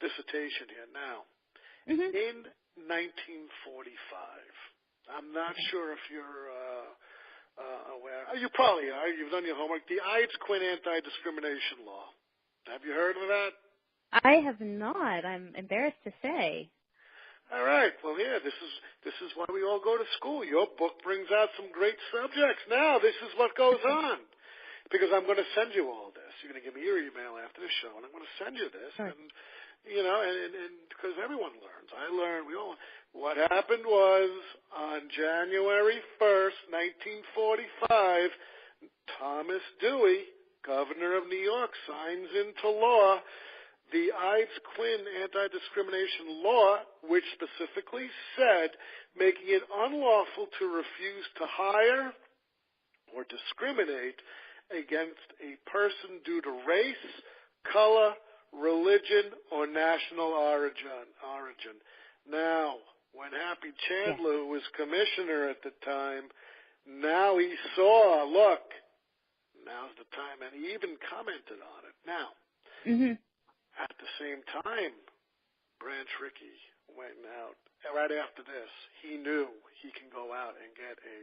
dissertation here. Now, Mm-hmm. in 1945, I'm not sure if you're aware. You probably are. You've done your homework. The Ides-Quinn Anti-Discrimination Law. Have you heard of that? I have not. I'm embarrassed to say. All right. Well, yeah, this is why we all go to school. Your book brings out some great subjects. Now, this is what goes on. Because I'm going to send you all this. You're going to give me your email after the show, and I'm going to send you this. Sure. And because everyone learns. I learned. We all. What happened was on January 1st, 1945, Thomas Dewey, governor of New York, signs into law the Ides-Quinn Anti-Discrimination Law, which specifically said making it unlawful to refuse to hire or discriminate against a person due to race, color, religion, or national origin. Now, when Happy Chandler, who was commissioner at the time, now he saw, look, now's the time, and he even commented on it. Now, at the same time, Branch Rickey went out. Right after this, he knew he can go out and get a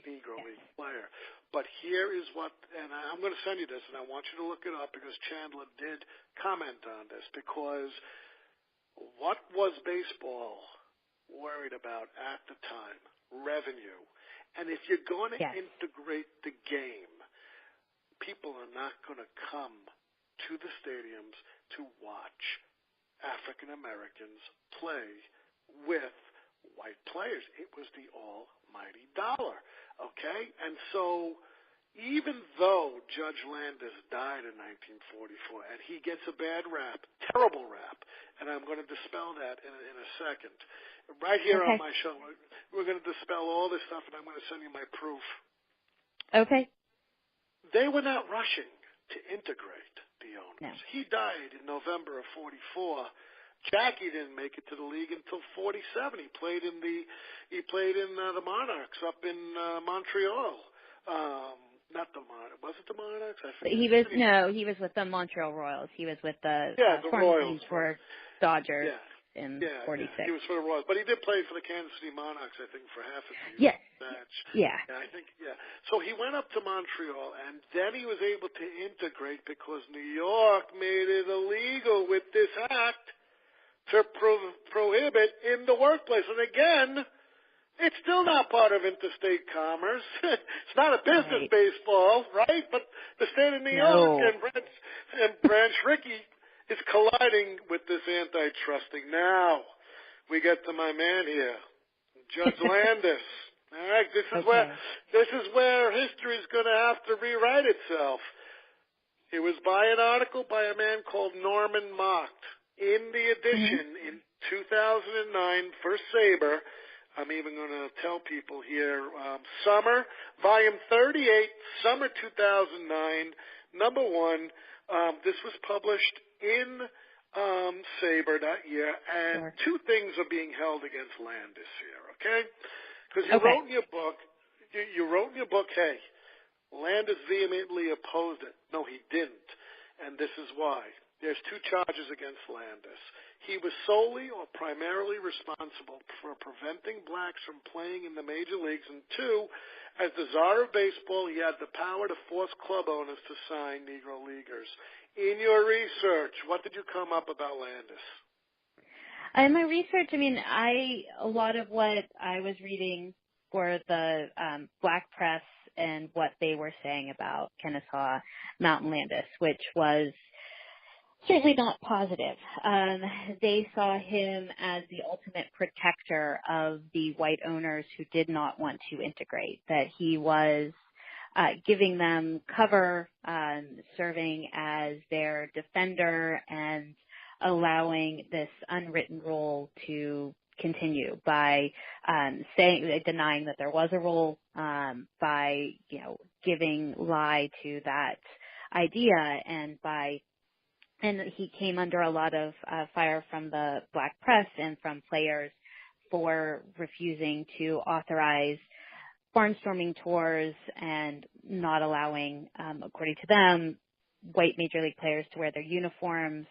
Negro League player. But here is what, and I'm going to send you this, and I want you to look it up because Chandler did comment on this, because what was baseball worried about at the time? Revenue. And if you're going to integrate the game, people are not going to come to the stadiums to watch African Americans play with white players. It was the almighty dollar, okay? And so even though Judge Landis died in 1944, and he gets a bad rap, terrible rap, and I'm going to dispel that in a second. Right here on my show, we're going to dispel all this stuff, and I'm going to send you my proof. Okay. They were not rushing to integrate the owners. No. He died in November of 44. Jackie didn't make it to the league until 47. He played in the Monarchs up in Montreal. Not the Monarchs. Was it the Monarchs? I forget. He was with the Montreal Royals. He was with the the Royals for Dodgers. Yeah. In 46. Yeah. He was for the Royals, but he did play for the Kansas City Monarchs, I think, for half a season. Yes. Match. Yeah. I think, So he went up to Montreal, and then he was able to integrate because New York made it illegal with this act to prohibit in the workplace. And again, it's still not part of interstate commerce. It's not a business baseball, right? But the state of New York and Branch Rickey is colliding with this antitrusting. Now, we get to my man here, Judge Landis. All right, this is where history is going to have to rewrite itself. It was by an article by a man called Norman Macht in the edition in 2009 for Sabre. I'm even going to tell people here, Summer, Volume 38, Summer 2009, number 1. This was published in Sabre that year, and two things are being held against Landis here, okay? Because you wrote in your book, hey, Landis vehemently opposed it. No, he didn't, and this is why. There's two charges against Landis. He was solely or primarily responsible for preventing blacks from playing in the major leagues, and two, as the czar of baseball, he had the power to force club owners to sign Negro leaguers. In your research, what did you come up about Landis? In my research, a lot of what I was reading for the black press and what they were saying about Kennesaw Mountain Landis, which was certainly not positive. They saw him as the ultimate protector of the white owners who did not want to integrate, that he was giving them cover, serving as their defender, and allowing this unwritten rule to continue by denying that there was a rule, by giving lie to that idea, and he came under a lot of fire from the black press and from players for refusing to authorize barnstorming tours and not allowing, according to them, white Major League players to wear their uniforms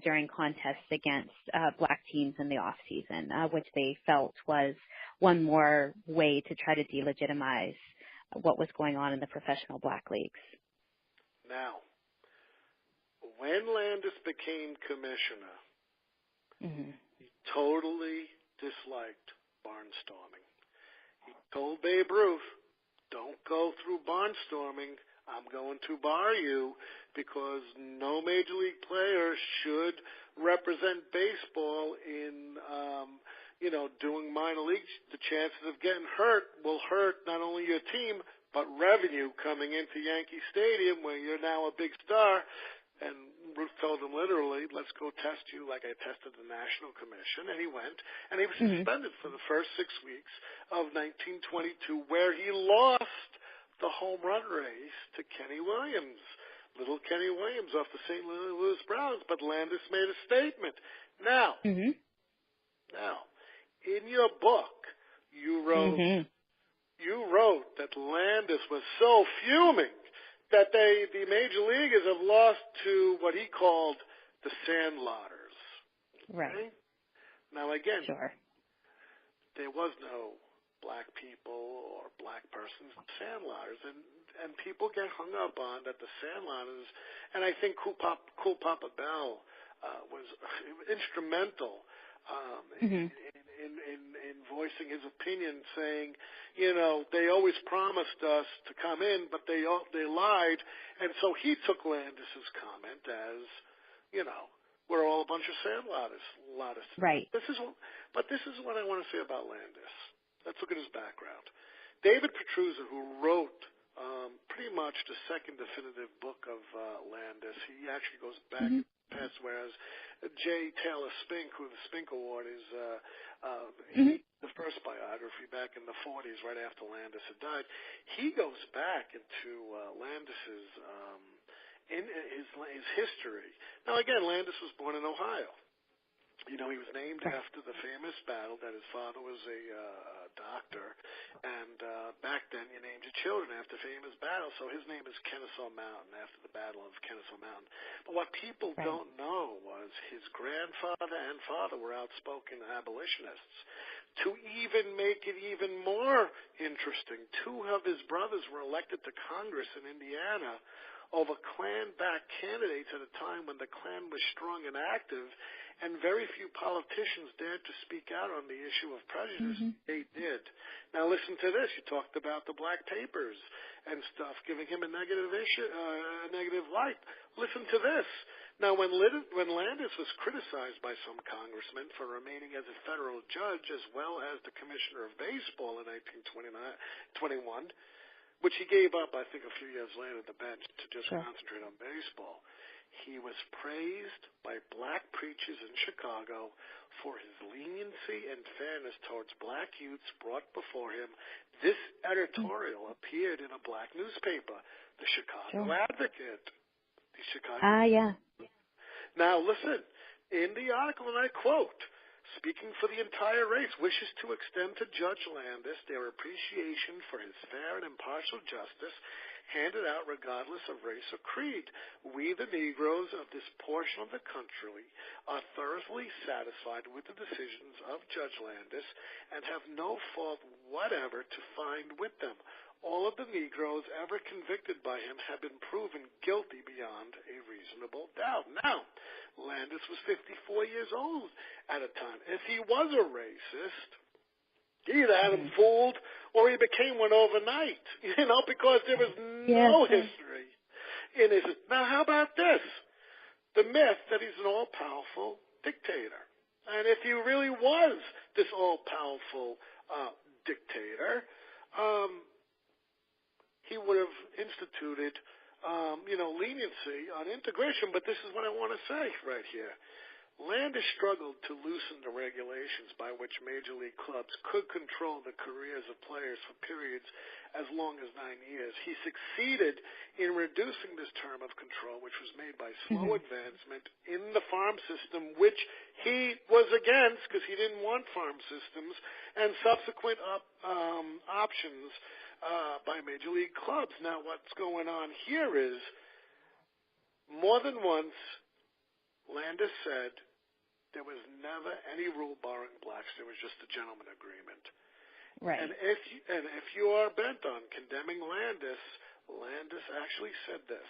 during contests against black teams in the off-season, which they felt was one more way to try to delegitimize what was going on in the professional black leagues. Now, when Landis became commissioner, he totally disliked barnstorming. He told Babe Ruth, "Don't go through barnstorming. I'm going to bar you because no Major League player should represent baseball in, doing minor leagues. The chances of getting hurt will hurt not only your team, but revenue coming into Yankee Stadium where you're now a big star." And Ruth told him literally, "Let's go test you like I tested the National Commission." And he went, and he was suspended for the first 6 weeks of 1922, where he lost the home run race to Kenny Williams, little Kenny Williams off the St. Louis Browns. But Landis made a statement. Now, in your book, you wrote that Landis was so fuming that the major leaguers have lost to what he called the sandlotters. Right. Now, again, sure. There was no black people or black persons, sandlotters, and people get hung up on that the sandlotters, and I think Cool Papa Bell was instrumental in voicing his opinion, saying, they always promised us to come in, but they lied, and so he took Landis's comment as, we're all a bunch of sandlotters. Right. This is what I want to say about Landis. Let's look at his background. David Petruzza, who wrote pretty much the second definitive book of Landis, he actually goes back past, whereas J. Taylor Spink, who the Spink Award is the first biography back in the 40s, right after Landis had died, he goes back into Landis's his history. Now, again, Landis was born in Ohio. He was named after the famous battle that his father was a doctor, and back then you named your children after famous battles. So his name is Kennesaw Mountain, after the Battle of Kennesaw Mountain. But what people don't know was his grandfather and father were outspoken abolitionists. To even make it even more interesting, two of his brothers were elected to Congress in Indiana over Klan-backed candidates at a time when the Klan was strong and active, and very few politicians dared to speak out on the issue of prejudice. They did. Now listen to this. You talked about the black papers and stuff, giving him a negative light. Listen to this. Now, when Landis was criticized by some congressmen for remaining as a federal judge as well as the commissioner of baseball in 1921, which he gave up, I think, a few years later at the bench to just concentrate on baseball, he was praised by black preachers in Chicago for his leniency and fairness towards black youths brought before him. This editorial appeared in a black newspaper, the Chicago Advocate. The Chicago. Now, listen, in the article, and I quote, "Speaking for the entire race, wishes to extend to Judge Landis their appreciation for his fair and impartial justice handed out regardless of race or creed. We, the Negroes of this portion of the country, are thoroughly satisfied with the decisions of Judge Landis and have no fault whatever to find with them. All of the Negroes ever convicted by him have been proven guilty beyond a reasonable doubt." Now, Landis was 54 years old at a time. If he was a racist, he either had him fooled or he became one overnight, because there was no history in his. Now, how about this? The myth that he's an all-powerful dictator. And if he really was this all-powerful dictator, he would have instituted, leniency on integration. But this is what I want to say right here. Landis struggled to loosen the regulations by which Major League clubs could control the careers of players for periods as long as 9 years. He succeeded in reducing this term of control, which was made by slow advancement in the farm system, which he was against because he didn't want farm systems, and subsequent options by Major League clubs. Now, what's going on here is more than once, Landis said there was never any rule barring blacks. There was just a gentleman agreement. Right. And if you are bent on condemning Landis actually said this,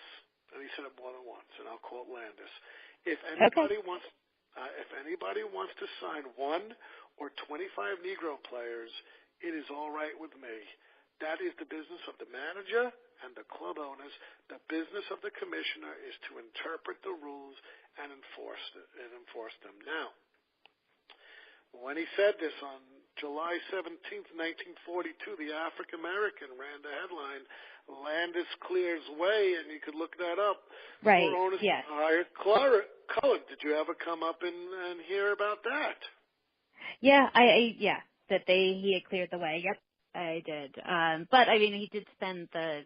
and he said it more than once, and I'll quote Landis: If anybody wants to sign 1 or 25 Negro players, it is all right with me. That is the business of the manager and the club owners. The business of the commissioner is to interpret the rules and enforce them. Now, when he said this on July 17th, 1942, the African American ran the headline, Landis clears way, and you could look that up. Right, for owners yes. hired colored. Did you ever come up and hear about that? Yeah, that he had cleared the way. Yep, I did. But I mean, he did spend the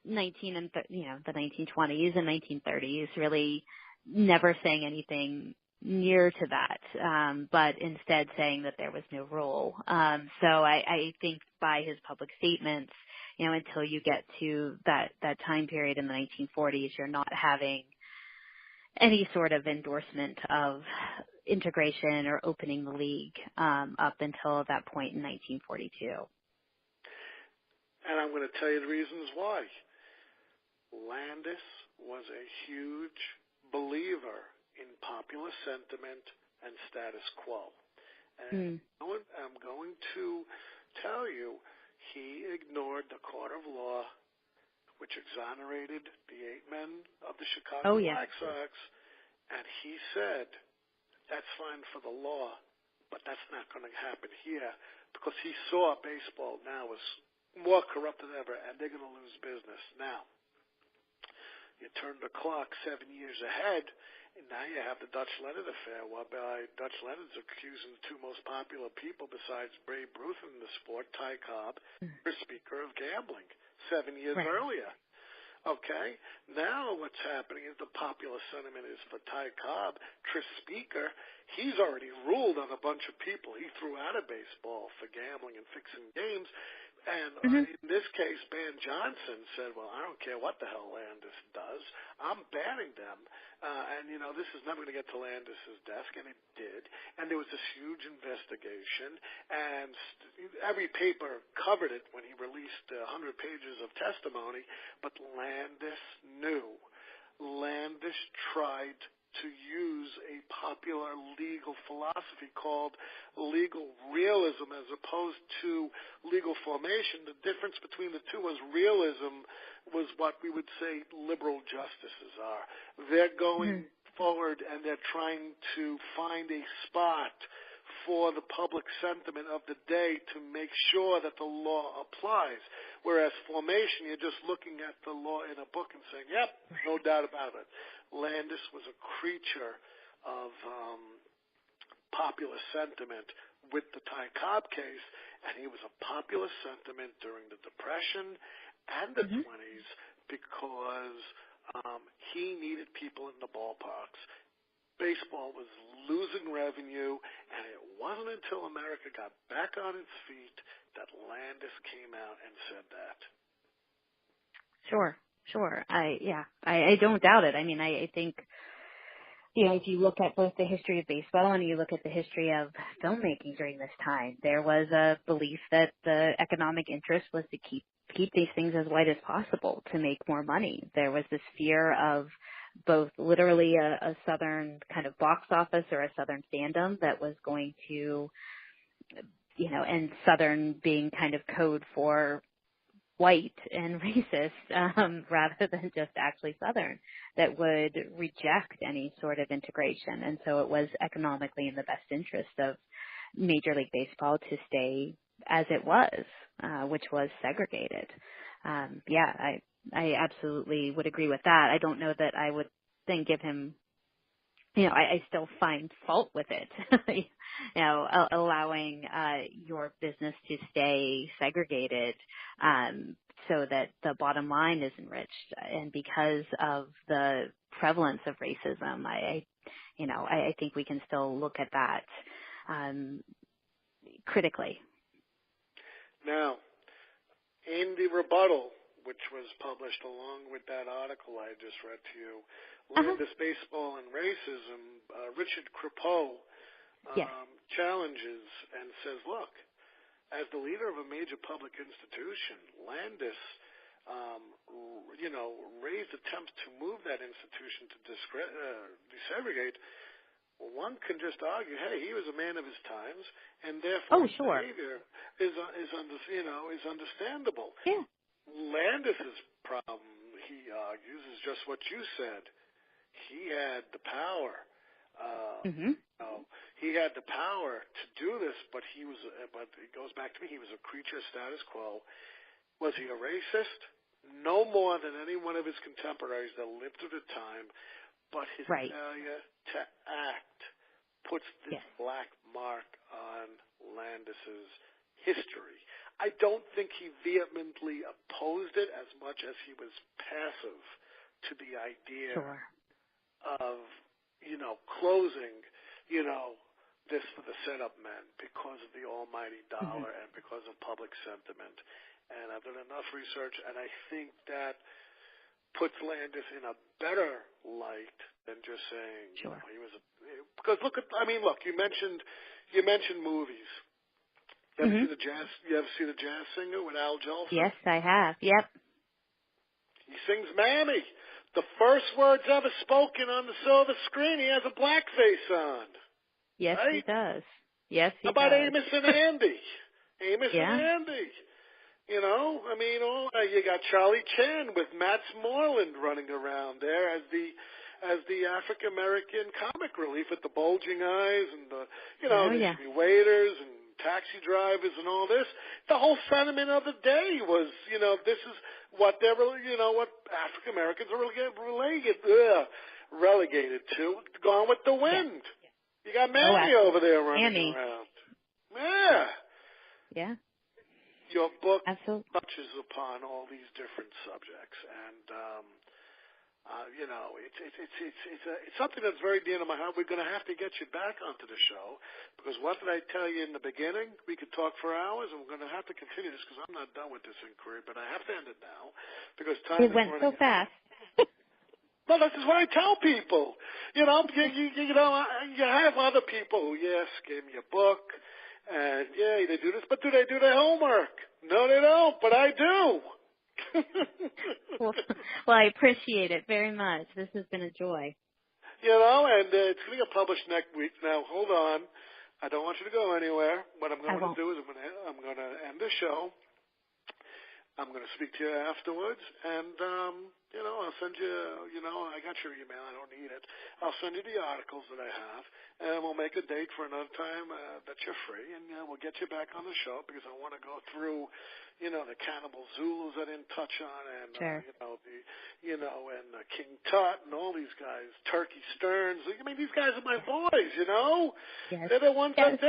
1920s and 1930s really never saying anything near to that, but instead saying that there was no rule. So I think by his public statements, until you get to that time period in the 1940s, you're not having any sort of endorsement of integration or opening the league up until that point in 1942. And I'm going to tell you the reasons why. Landis was a huge believer in popular sentiment and status quo. And I'm going to tell you, he ignored the court of law, which exonerated the 8 men of the Chicago Black Sox, and he said, that's fine for the law, but that's not going to happen here, because he saw baseball now as more corrupt than ever, and they're going to lose business. Now, you turn the clock 7 years ahead, and now you have the Dutch Leonard affair, whereby Dutch Leonard's accusing the 2 most popular people besides Babe Ruth in the sport, Ty Cobb, for Speaker of gambling 7 years earlier. Okay? Now what's happening is the popular sentiment is for Ty Cobb, Tris Speaker. He's already ruled on a bunch of people he threw out of baseball for gambling and fixing games. And in this case, Ban Johnson said, well, I don't care what the hell Landis does. I'm banning them. This is never going to get to Landis's desk, and it did. And there was this huge investigation, and every paper covered it when he released 100 pages of testimony. But Landis knew. Landis tried to use a popular legal philosophy called legal realism as opposed to legal formation. The difference between the two was realism was what we would say liberal justices are. They're going forward and they're trying to find a spot for the public sentiment of the day to make sure that the law applies. Whereas formation, you're just looking at the law in a book and saying, yep, no doubt about it. Landis was a creature of popular sentiment with the Ty Cobb case, and he was a popular sentiment during the Depression and the 20s because he needed people in the ballparks. Baseball was losing revenue, and it wasn't until America got back on its feet that Landis came out and said that. Sure. I don't doubt it. I mean, I think, if you look at both the history of baseball and you look at the history of filmmaking during this time, there was a belief that the economic interest was to keep these things as white as possible to make more money. There was this fear of both literally a Southern kind of box office or a Southern fandom that was going to, and Southern being kind of code for white and racist rather than just actually Southern, that would reject any sort of integration. And so it was economically in the best interest of Major League Baseball to stay as it was, which was segregated. I absolutely would agree with that. I don't know that I would then give him, I still find fault with it, allowing your business to stay segregated so that the bottom line is enriched. And because of the prevalence of racism, I think we can still look at that critically. Now, in the rebuttal, which was published along with that article I just read to you, Landis Baseball and Racism, Richard Crepeau challenges and says, look, as the leader of a major public institution, Landis, raised attempts to move that institution to desegregate. One can just argue, hey, he was a man of his times, and therefore his behavior is understandable. Yeah. Landis's problem, he argues, is just what you said. He had the power. He had the power to do this, but it goes back to me. He was a creature of status quo. Was he a racist? No more than any one of his contemporaries that lived through the time. But his failure to act puts this black mark on Landis's history. I don't think he vehemently opposed it as much as he was passive to the idea of, closing, this for the setup men because of the almighty dollar and because of public sentiment. And I've done enough research, and I think that puts Landis in a better light than just saying he was because look, you mentioned movies. You ever see the Jazz Singer with Al Jolson? Yes, I have. Yep. He sings Mammy. The first words ever spoken on the silver screen, he has a blackface on. Yes, right? he does. Yes, he How about does. Amos and Andy? And Andy. You got Charlie Chan with Matt Moreland running around there as the African American comic relief with the bulging eyes and the waiters and taxi drivers and all this. The whole sentiment of the day was, this is what what African Americans are relegated to. Gone with the Wind. You got Manny over there running around. Yeah. Your book touches upon all these different subjects, and it's something that's very dear to my heart. We're going to have to get you back onto the show because what did I tell you in the beginning? We could talk for hours, and we're going to have to continue this because I'm not done with this inquiry. But I have to end it now because time is running out. It went so fast. Well, this is what I tell people. You have other people who gave me a book. And, they do this, but do they do their homework? No, they don't, but I do. well, I appreciate it very much. This has been a joy. And it's going to get published next week. Now, hold on. I don't want you to go anywhere. What I'm going to do is I'm going to end the show. I'm going to speak to you afterwards, and, I'll send you, I got your email. I don't need it. I'll send you the articles that I have, and we'll make a date for another time that you're free, and we'll get you back on the show because I want to go through, the Cannibal Zulus I didn't touch on, and, and King Tut and all these guys, Turkey Stearns. These guys are my boys, Yes. They're the ones that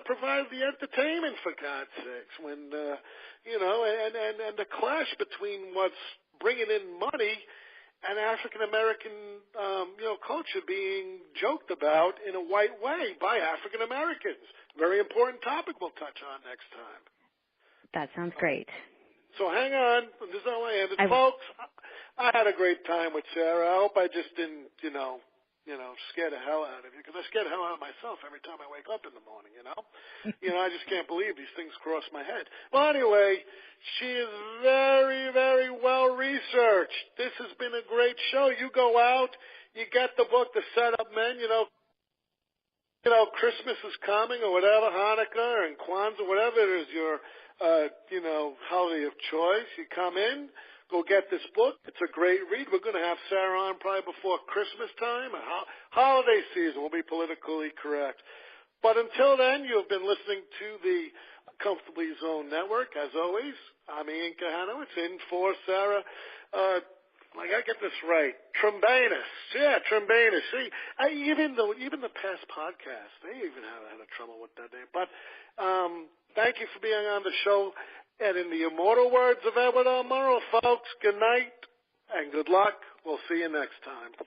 provide the entertainment, for God's sakes, when, and the clash between what's bringing in money and African American, culture being joked about in a white way by African Americans. Very important topic we'll touch on next time. That sounds great. So hang on. This is how I ended. Folks, I had a great time with Sarah. I hope I just didn't, scare the hell out of you, because I scare the hell out of myself every time I wake up in the morning, I just can't believe these things cross my head. Well, anyway, she is very, very well researched. This has been a great show. You go out, you get the book, The Setup Men, Christmas is coming or whatever, Hanukkah and Kwanzaa, whatever it is your, holiday of choice. You come in, go get this book. It's a great read. We're going to have Sarah on probably before Christmas time. Holiday season will be politically correct. But until then, you have been listening to the Comfortably Zone Network. As always, I'm Ian Kahanowitz, in for Sarah. I gotta get this right. Trembanis. Yeah, Trembanis. See, even the past podcast, they even had a trouble with that name. But thank you for being on the show. And in the immortal words of Edward R. Murrow, folks, good night and good luck. We'll see you next time.